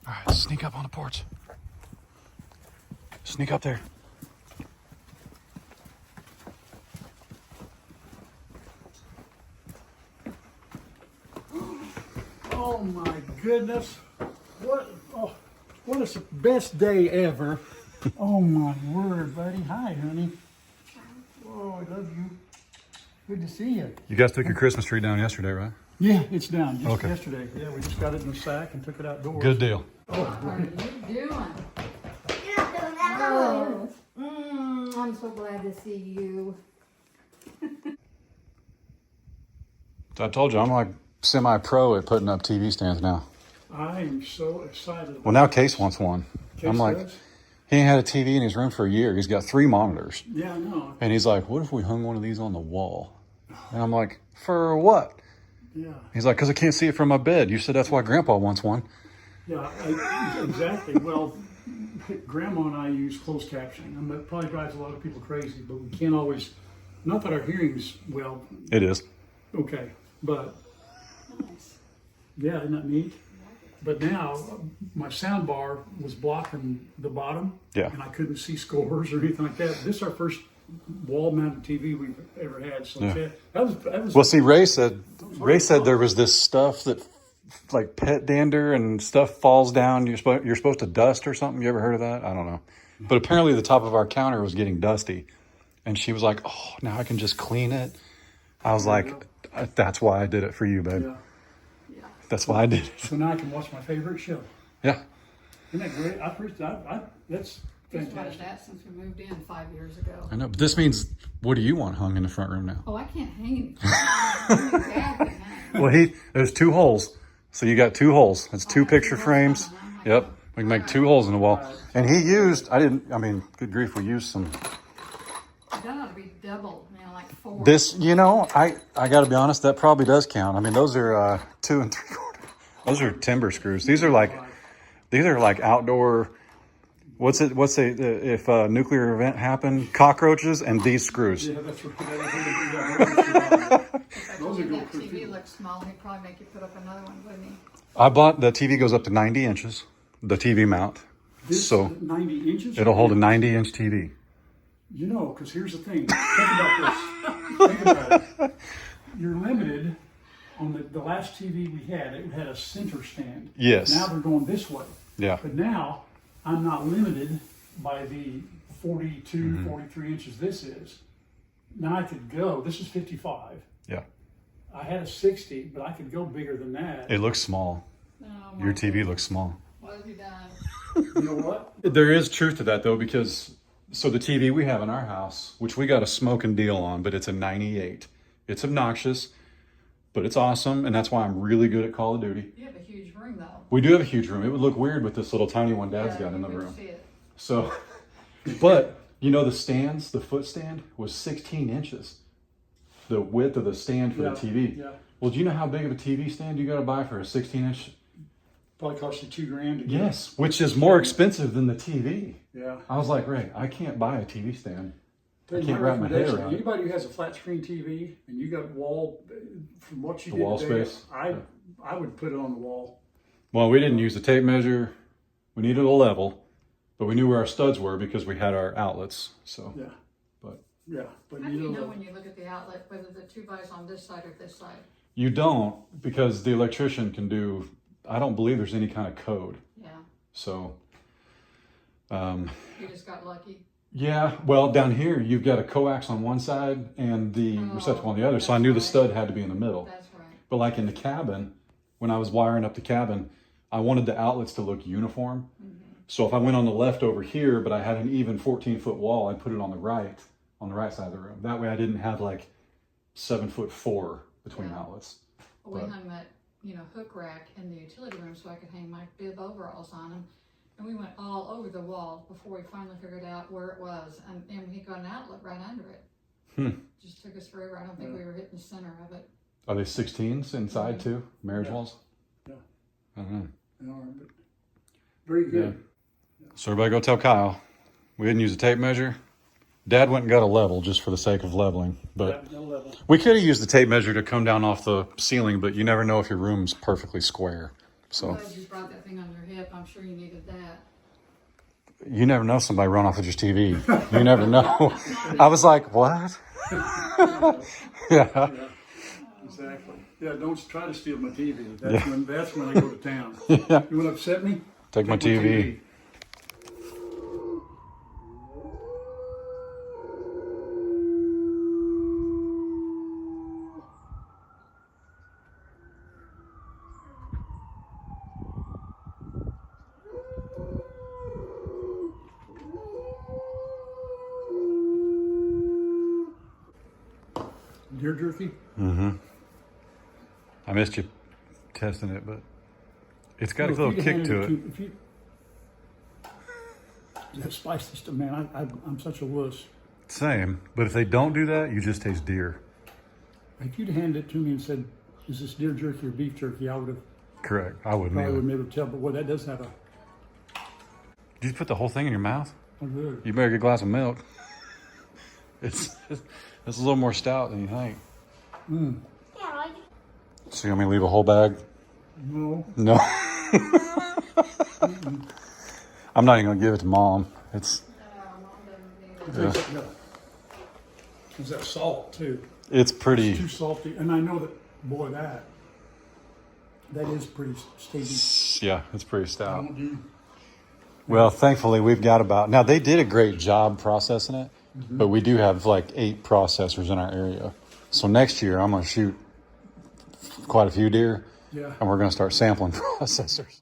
All right, sneak up on the porch. Sneak up there. Oh my goodness. What is the best day ever. Oh my word, buddy. Hi, honey. Oh, I love you. Good to see you. You guys took your Christmas tree down yesterday, right? Yeah, it's down just Okay. yesterday. Yeah, we just got it in the sack and took it outdoors. Good deal. Oh, What are you doing? Oh, I'm so glad to see you. I told you, I'm like semi-pro at putting up TV stands now. I am so excited about Well, now Case wants one. Case I'm like, does? he ain't had a TV in his room for a year. He's got 3 monitors. Yeah, I know. And he's like, what if we hung one of these on the wall? And I'm like, for what? Yeah. He's like, because I can't see it from my bed. You said that's why Grandpa wants one. Yeah, exactly. Well, Grandma and I use closed captioning. And that probably drives a lot of people crazy, but we can't always, not that our hearing's, well, It is. okay, but Nice. yeah, isn't that neat? But now my sound bar was blocking the bottom, Yeah. and I couldn't see scores or anything like that. This is our first wall-mounted TV we've ever had, so Yeah. that was Well, see, Ray said there was this stuff that, like pet dander and stuff falls down. You're supposed to dust or something. You ever heard of that? I don't know. But apparently the top of our counter was getting dusty. And she was like, oh, now I can just clean it. I was like, that's why I did it for you, babe. yeah. That's why I did it. So now I can watch my favorite show. Yeah. Isn't that great? That's Just wanted fantastic. that since we moved in 5 years ago. I know. But this means, what do you want hung in the front room now? Oh, I can't hang anything. Dad can hang. Well, there's 2 holes. So you got 2 holes. It's 2 have picture 2 holes frames. on it, huh? Yep. We can make 2 holes in the wall. And he used, good grief, we used some. That ought to be double, like 4. This, I got to be honest, that probably does count. I mean, those are 2 3/4. Those are timber screws. These are like outdoor. What's if a nuclear event happened? Cockroaches and these screws. Yeah, that's right. Those are that TV looks small. He'd probably make you put up another one, wouldn't he? I bought the TV goes up to 90 inches. The TV mount, This so 90 inches? it'll hold a 90-inch TV. Because here's the thing. Think about this. Think about it. You're limited on the last TV we had. It had a center stand. Yes. Now they're going this way. Yeah. But now I'm not limited by the 42, 43 inches this is. Now I could go. This is 55. Yeah. I had a 60, but I could go bigger than that. It looks small. Oh, my Your TV looks small. What have you done? You know what? There is truth to that though, because so the TV we have in our house, which we got a smoking deal on, but it's a 98. It's obnoxious, but it's awesome, and that's why I'm really good at Call of Duty. You have a huge room, though. We do have a huge room. It would look weird with this little tiny one Dad's got in the you room. can see it. So, but the stands, the foot stand was 16 inches. The width of the stand for the TV. Yeah. Well, do you know how big of a TV stand you got to buy for a 16-inch? Probably cost you $2,000 to get. Yes, which is more expensive than the TV. Yeah. I was like, Ray, I can't buy a TV stand. I My can't wrap my head recommendation, around it. anybody who has a flat screen TV and you got wall, from what you The did wall today, space? I would put it on the wall. Well, we didn't use a tape measure. We needed a level, but we knew where our studs were because we had our outlets. So, Yeah. but But How do you know when you look at the outlet whether the 2-by's on this side or this side? you don't, because the electrician can do. I don't believe there's any kind of code. Yeah. So, You just got lucky. yeah. Well, down here you've got a coax on one side and the receptacle on the other. So I knew the that's stud right. had to be in the middle. That's right. But like in the cabin, when I was wiring up the cabin, I wanted the outlets to look uniform. So if I went on the left over here, but I had an even 14-foot wall, I'd put it on the right side of the room. That way I didn't have like 7'4" between Yeah. outlets. We But- hung that, hook rack in the utility room so I could hang my bib overalls on them. And we went all over the wall before we finally figured out where it was. And we got an outlet right under it. Just took us forever. I don't think we were hitting the center of it. Are they 16s inside too? Marriage walls? Yeah. I don't know. They are, but very good. So everybody go tell Kyle. We didn't use a tape measure. Dad went and got a level just for the sake of leveling. But Yeah, no level. we could have used the tape measure to come down off the ceiling, but you never know if your room's perfectly square. So I'm glad you brought that thing on your hip. I'm sure you needed that. you never know somebody run off with your TV. You never know. I was like, what? Yeah. Exactly. Yeah, don't try to steal my TV. That's when I go to town. Yeah. You want to upset me? Take my TV. Deer jerky? I missed you testing it, but it's got a little kick to it. If you, that spicy stuff, man, I'm such a wuss. Same, but if they don't do that, you just taste deer. If you'd handed it to me and said, is this deer jerky or beef jerky, I would have Correct. I wouldn't probably either. been able to tell, but boy, that does have a Did you put the whole thing in your mouth? good. You better get a glass of milk. It's a little more stout than you think. So you want me to leave a whole bag? No. No. I'm not even gonna give it to Mom. It's Yeah. Is that salt too? it's Too pretty. salty, and I know that. Boy, that is pretty sticky. Yeah, it's pretty stout. Don't do. Well, thankfully we've got about now. They did a great job processing it, but we do have like 8 processors in our area. So next year I'm gonna shoot quite a few deer, Yeah. and we're gonna start sampling processors.